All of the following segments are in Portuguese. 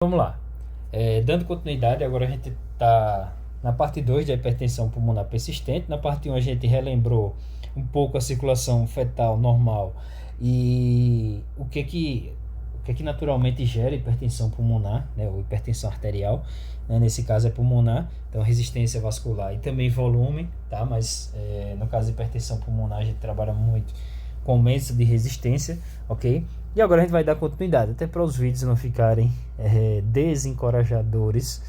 Vamos lá. Dando continuidade, agora a gente está na parte 2 da hipertensão pulmonar persistente. Na parte 1 a gente relembrou um pouco a circulação fetal normal e o que naturalmente gera hipertensão pulmonar, né, ou hipertensão arterial, né, nesse caso é pulmonar, então resistência vascular e também volume, tá? Mas no caso de hipertensão pulmonar a gente trabalha muito com aumento de resistência, ok? E agora a gente vai dar continuidade, até para os vídeos não ficarem desencorajadores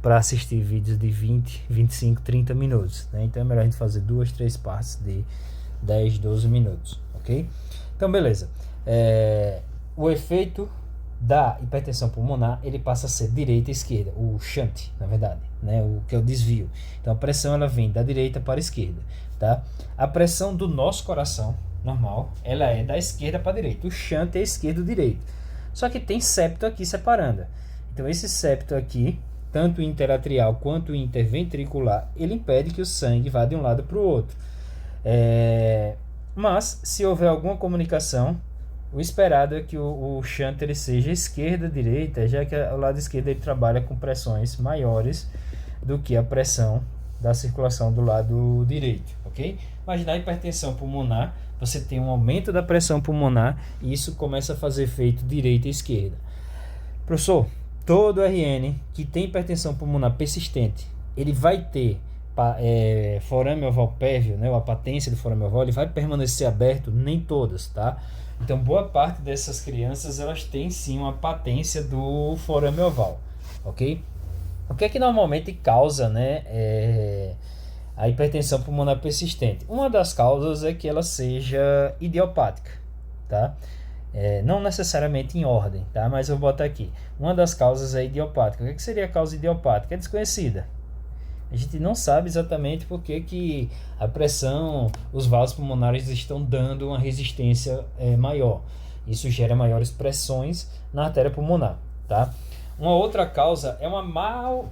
para assistir vídeos de 20, 25, 30 minutos, né? Então é melhor a gente fazer 2, 3 partes de 10, 12 minutos, ok? Então beleza. O efeito da hipertensão pulmonar, ele passa a ser direita e esquerda, o shunt, na verdade, né? O que é o desvio. Então a pressão ela vem da direita para a esquerda, tá? A pressão do nosso coração normal, ela é da esquerda para a direita. O shunt é esquerdo-direito. Só que tem septo aqui separando. Então esse septo aqui, tanto o interatrial quanto o interventricular, ele impede que o sangue vá de um lado para o outro. Mas se houver alguma comunicação, o esperado é que o shunt ele seja esquerda-direita, já que o lado esquerdo ele trabalha com pressões maiores do que a pressão da circulação do lado direito, ok? Mas na hipertensão pulmonar, você tem um aumento da pressão pulmonar e isso começa a fazer efeito direita e esquerda. Professor, todo RN que tem hipertensão pulmonar persistente, ele vai ter forame oval pérvio, né, ou a patência do forame oval, ele vai permanecer aberto? Nem todas, tá? Então, boa parte dessas crianças, elas têm sim uma patência do forame oval, ok? O que é que normalmente causa, né, a hipertensão pulmonar persistente? Uma das causas é que ela seja idiopática, tá? Não necessariamente em ordem, tá? Mas eu vou botar aqui. Uma das causas é idiopática. O que seria a causa idiopática? É desconhecida. A gente não sabe exatamente por que a pressão, os vasos pulmonares estão dando uma resistência maior. Isso gera maiores pressões na artéria pulmonar, tá? Uma outra causa é uma mal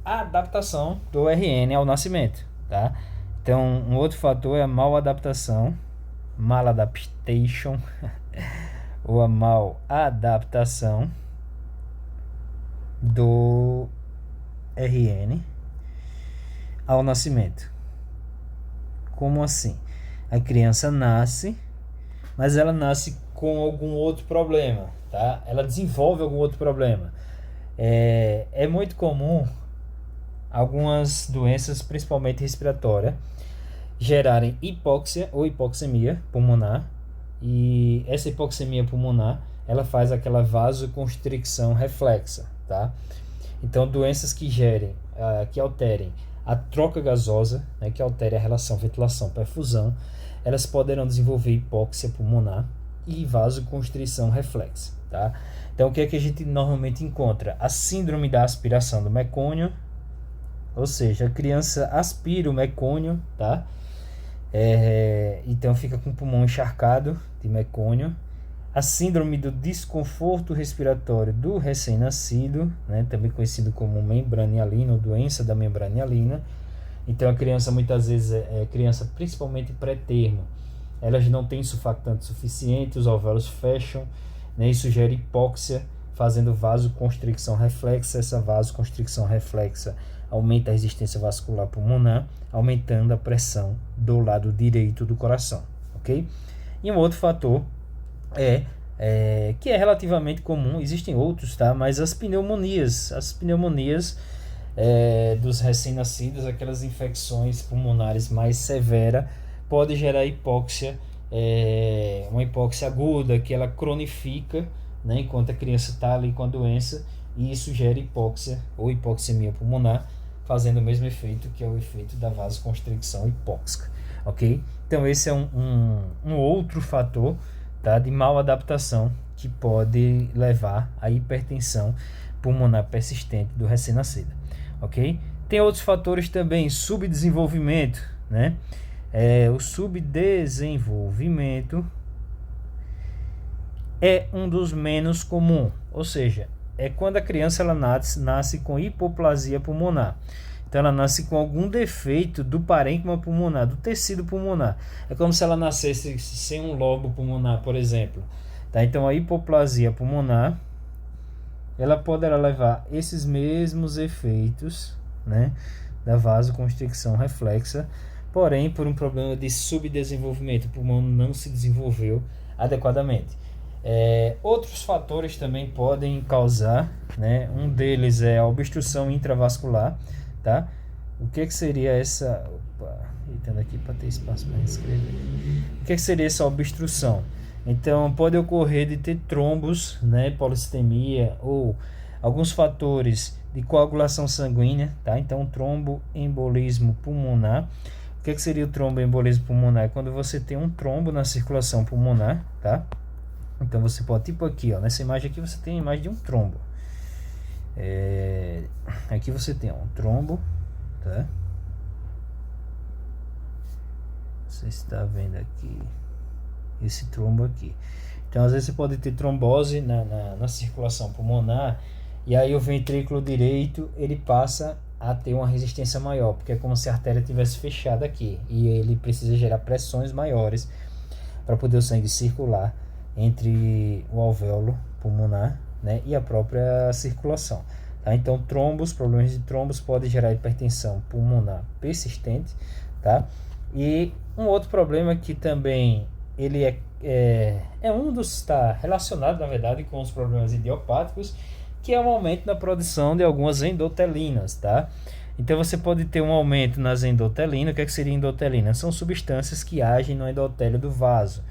adaptação do RN ao nascimento, tá? Então, um outro fator é a mal adaptação, maladaptation, ou a mal adaptação do RN ao nascimento. Como assim? A criança nasce, mas ela nasce com algum outro problema, tá? Ela desenvolve algum outro problema. É muito comum algumas doenças, principalmente respiratórias, gerarem hipóxia ou hipoxemia pulmonar, e essa hipoxemia pulmonar ela faz aquela vasoconstricção reflexa, tá? Então doenças que que alterem a troca gasosa, né, que altere a relação ventilação-perfusão, elas poderão desenvolver hipóxia pulmonar e vasoconstrição reflexa, tá? Então o que é que a gente normalmente encontra? A síndrome da aspiração do mecônio, ou seja, a criança aspira o mecônio, tá? Então fica com o pulmão encharcado de mecônio. A síndrome do desconforto respiratório do recém-nascido, né, também conhecido como membrana hialina ou doença da membrana hialina. Então a criança muitas vezes criança principalmente pré-termo, elas não têm surfactante suficiente, os alvéolos fecham, né, isso gera hipóxia, fazendo vasoconstricção reflexa. Essa vasoconstricção reflexa aumenta a resistência vascular pulmonar, aumentando a pressão do lado direito do coração, ok? E um outro fator que é relativamente comum, existem outros, tá? Mas as pneumonias dos recém-nascidos, aquelas infecções pulmonares mais severas, pode gerar hipóxia, uma hipóxia aguda, que ela cronifica, né, enquanto a criança está ali com a doença, e isso gera hipóxia ou hipoxemia pulmonar, fazendo o mesmo efeito que é o efeito da vasoconstricção hipóxica, ok? Então esse é um outro fator, tá, de mal adaptação que pode levar à hipertensão pulmonar persistente do recém-nascido, ok? Tem outros fatores também, subdesenvolvimento, né? O subdesenvolvimento é um dos menos comum, ou seja, é quando a criança ela nasce com hipoplasia pulmonar. Então ela nasce com algum defeito do parênquima pulmonar, do tecido pulmonar. É como se ela nascesse sem um lobo pulmonar, por exemplo. Tá? Então a hipoplasia pulmonar ela poderá levar esses mesmos efeitos, né, da vasoconstricção reflexa, porém por um problema de subdesenvolvimento, o pulmão não se desenvolveu adequadamente. Outros fatores também podem causar, né, um deles é a obstrução intravascular, tá? O que seria essa... Opa, deitando aqui para ter espaço para escrever. O que seria essa obstrução? Então, pode ocorrer de ter trombos, né, polistemia ou alguns fatores de coagulação sanguínea, tá? Então, tromboembolismo pulmonar. O que seria o tromboembolismo pulmonar? É quando você tem um trombo na circulação pulmonar, tá? Então, você pode, tipo aqui, ó, nessa imagem aqui você tem a imagem de um trombo. Aqui você tem um trombo, tá? Você está vendo aqui esse trombo aqui. Então, às vezes você pode ter trombose na circulação pulmonar, e aí o ventrículo direito ele passa a ter uma resistência maior, porque é como se a artéria tivesse fechada aqui, e ele precisa gerar pressões maiores para poder o sangue circular entre o alvéolo pulmonar, né, e a própria circulação. Tá? Então, problemas de trombos podem gerar hipertensão pulmonar persistente, tá? E um outro problema que também ele está relacionado, na verdade, com os problemas idiopáticos, que é um aumento na produção de algumas endotelinas, tá? Então você pode ter um aumento nas endotelinas. O que seria endotelina? São substâncias que agem no endotélio do vaso.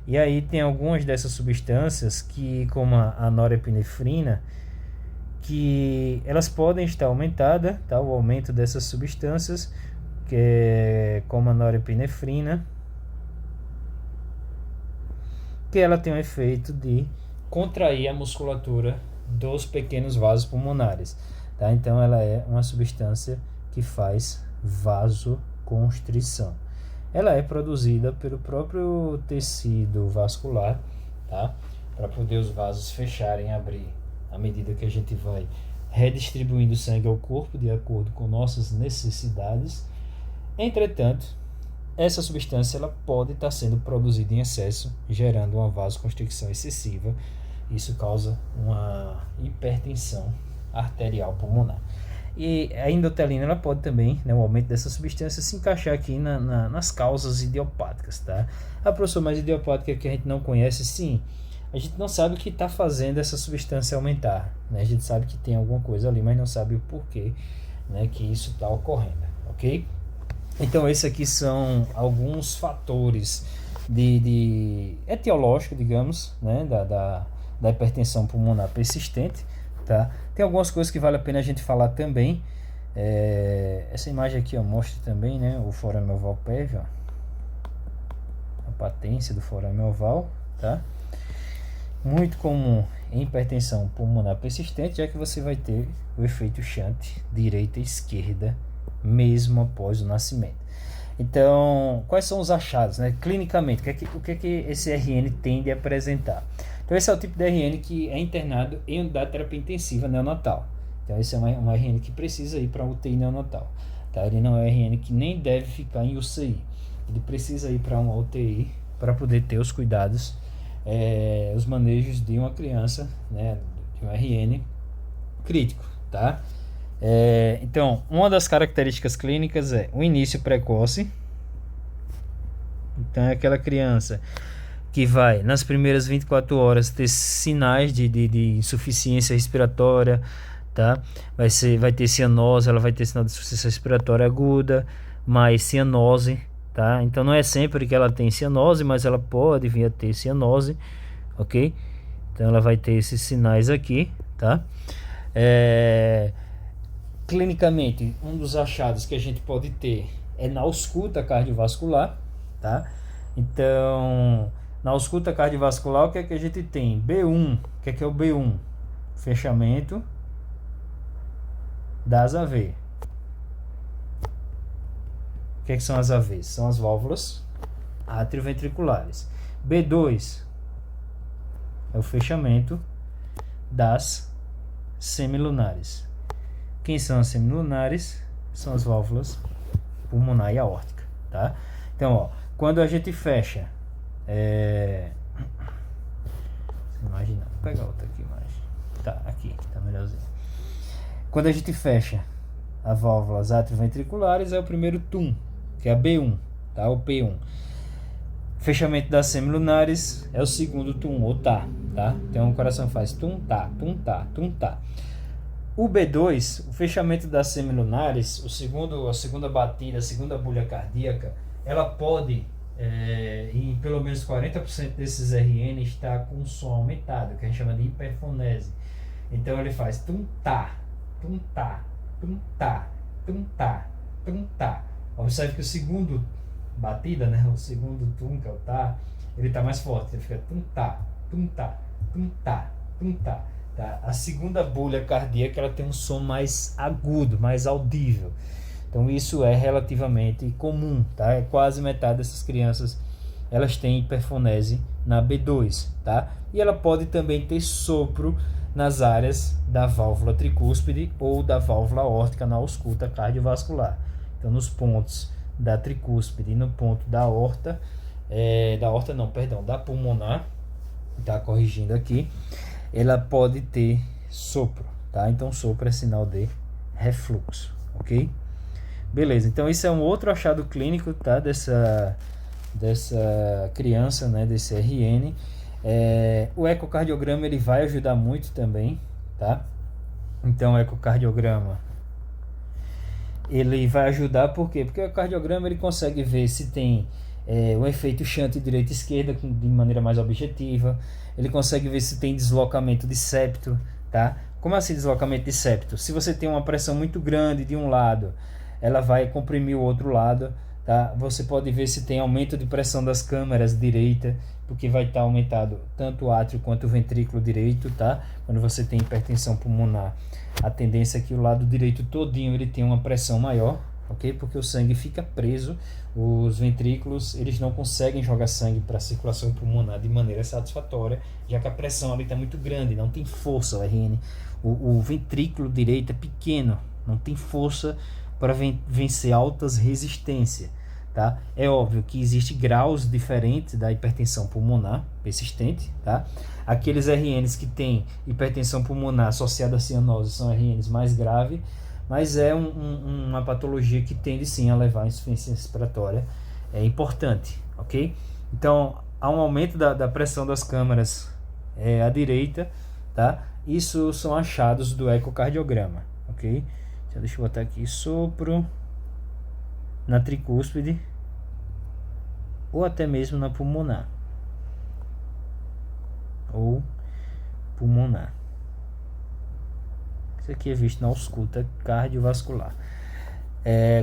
E aí tem algumas dessas substâncias que, como a norepinefrina, que elas podem estar aumentadas, tá? O aumento dessas substâncias, que é como a norepinefrina, que ela tem o efeito de contrair a musculatura dos pequenos vasos pulmonares, tá? Então ela é uma substância que faz vasoconstrição. Ela é produzida pelo próprio tecido vascular, tá? Para poder os vasos fecharem, abrir, à medida que a gente vai redistribuindo sangue ao corpo de acordo com nossas necessidades. Entretanto, essa substância ela pode estar sendo produzida em excesso, gerando uma vasoconstricção excessiva. Isso causa uma hipertensão arterial pulmonar. E a endotelina ela pode também, né, o aumento dessa substância, se encaixar aqui nas causas idiopáticas, tá? A professora mais idiopática que a gente não conhece, sim, a gente não sabe o que está fazendo essa substância aumentar, né? A gente sabe que tem alguma coisa ali, mas não sabe o porquê, né, que isso está ocorrendo, ok? Então, esses aqui são alguns fatores de etiológico, digamos, né, da hipertensão pulmonar persistente, tá? Tem algumas coisas que vale a pena a gente falar também. Essa imagem aqui, ó, mostra também, né, o forame oval prévio, ó, a patência do forame oval, tá? Muito comum em hipertensão pulmonar persistente, já que você vai ter o efeito shunt direita e esquerda mesmo após o nascimento. Então, quais são os achados, né? Clinicamente, o que é que esse RN tende a apresentar? Então, esse é o tipo de RN que é internado em unidade de terapia intensiva neonatal. Então, esse é um RN que precisa ir para UTI neonatal, tá? Ele não é um RN que nem deve ficar em UCI. Ele precisa ir para uma UTI para poder ter os cuidados, os manejos de uma criança, né, de um RN crítico, tá? Então, uma das características clínicas é o início precoce. Então, é aquela criança que vai, nas primeiras 24 horas, ter sinais de insuficiência respiratória, tá? Vai ter cianose, ela vai ter sinal de insuficiência respiratória aguda, mais cianose, tá? Então, não é sempre que ela tem cianose, mas ela pode vir a ter cianose, ok? Então, ela vai ter esses sinais aqui, tá? Clinicamente, um dos achados que a gente pode ter é na ausculta cardiovascular, tá? Então, na ausculta cardiovascular, o que é que a gente tem? B1, o que é o B1? Fechamento das AV. O que são as AVs? São as válvulas atrioventriculares. B2 é o fechamento das semilunares. Quem são as semilunares? São as válvulas pulmonar e aórtica, tá? Então, ó, quando a gente fecha, imagina, vou pegar outra aqui mais. Tá, aqui, tá melhorzinho. Quando a gente fecha a válvulas atrioventriculares, é o primeiro TUM, que é a B1, tá? O P1. Fechamento das semilunares é o segundo TUM, ou tá? Então o coração faz tum, tá, tum, tá, tum, tá. O B2, o fechamento das semilunares, a segunda batida, a segunda bulha cardíaca, ela pode, em pelo menos 40% desses RN, estar com um som aumentado, que a gente chama de hiperfonese. Então ele faz tum, tá, tum, tá, tum, tá, tum, tá, tum, tá. Observe que o segundo batida, né, o segundo tum, que é o tá, ele está mais forte, ele fica tum, tá, tum, tá, tum, tá, tum, tá. Tá? A segunda bolha cardíaca ela tem um som mais agudo, mais audível. Então isso é relativamente comum, tá? É quase metade dessas crianças elas têm hiperfonese na B2, tá? E ela pode também ter sopro nas áreas da válvula tricúspide ou da válvula aórtica na ausculta cardiovascular. Então nos pontos da tricúspide e no ponto da aorta, da pulmonar, tá? Corrigindo aqui, ela pode ter sopro, tá? Então sopro é sinal de refluxo, ok? Beleza, então isso é um outro achado clínico, tá? Dessa criança, né? Desse RN. O ecocardiograma ele vai ajudar muito também, tá? Então o ecocardiograma ele vai ajudar, por quê? Porque o cardiograma ele consegue ver se tem o efeito shunt direita e esquerda de maneira mais objetiva. Ele consegue ver se tem deslocamento de septo, tá? Como assim deslocamento de septo? Se você tem uma pressão muito grande de um lado, ela vai comprimir o outro lado, tá? Você pode ver se tem aumento de pressão das câmaras direita, porque vai estar aumentado tanto o átrio quanto o ventrículo direito, tá? Quando você tem hipertensão pulmonar, a tendência é que o lado direito todinho ele tem uma pressão maior, ok? Porque o sangue fica preso, os ventrículos eles não conseguem jogar sangue para a circulação pulmonar de maneira satisfatória, já que a pressão ali está muito grande, não tem força o RN. O ventrículo direito é pequeno, não tem força para vencer altas resistências, tá? É óbvio que existem graus diferentes da hipertensão pulmonar persistente, tá? Aqueles RNs que têm hipertensão pulmonar associada a cianose são RNs mais graves, mas é uma patologia que tende sim a levar a insuficiência respiratória, é importante, ok? Então, há um aumento da pressão das câmaras à direita, tá? Isso são achados do ecocardiograma, ok? Então, deixa eu botar aqui sopro na tricúspide ou até mesmo na pulmonar ou pulmonar. Isso aqui é visto na ausculta cardiovascular.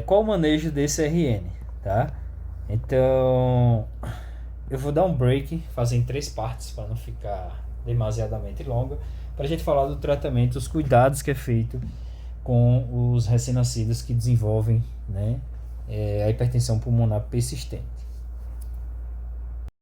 Qual o manejo desse RN, tá? Então, eu vou dar um break, fazer em 3 partes para não ficar demasiadamente longa, para a gente falar do tratamento, os cuidados que é feito com os recém-nascidos que desenvolvem, né, a hipertensão pulmonar persistente.